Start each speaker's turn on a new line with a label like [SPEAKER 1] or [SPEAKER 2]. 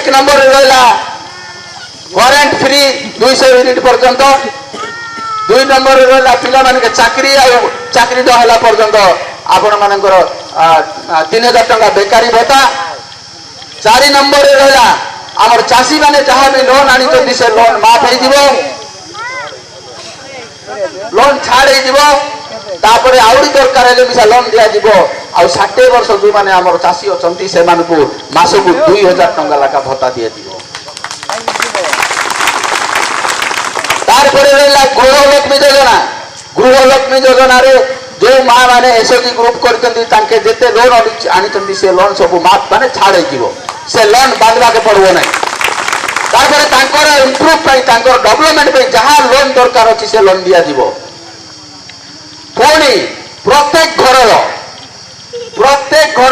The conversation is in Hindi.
[SPEAKER 1] एक नंबर रहा करेन्ट फ्री 200 यूनिट पर्यंत 2 नंबर रहा पिला मानके चाकरी चाकरी नहला पर्यंत आपण मानकर 3000 टंका बेकारी भत्ता 4 नंबर रहा आमर चाषी माने जहाँ भी लोन आनी से लोन माफ हो लोन छाड़ तापर आउरी दरकार हेले मिसा लोन दिया जीवो आ 60 वर्ष जो माने हमर चासी अछंती से मानकु मासकु 2000 टंका लाका भत्ता दिया जीवो तारपरे रहला गृहलक्ष्मी योजना रे जो मां माने एसओजी ग्रुप करतंती तांके जेते लोन आनितंती से लोन सब माफ माने छाड़ जीवो से लोन बांधवा के पड़बो नै तारपरे तांकर इंप्रूव पई तांकर डेवलपमेंट पई जहां लोन दरकार अछि से लोन दिया जीवो पुणी प्रत्येक घर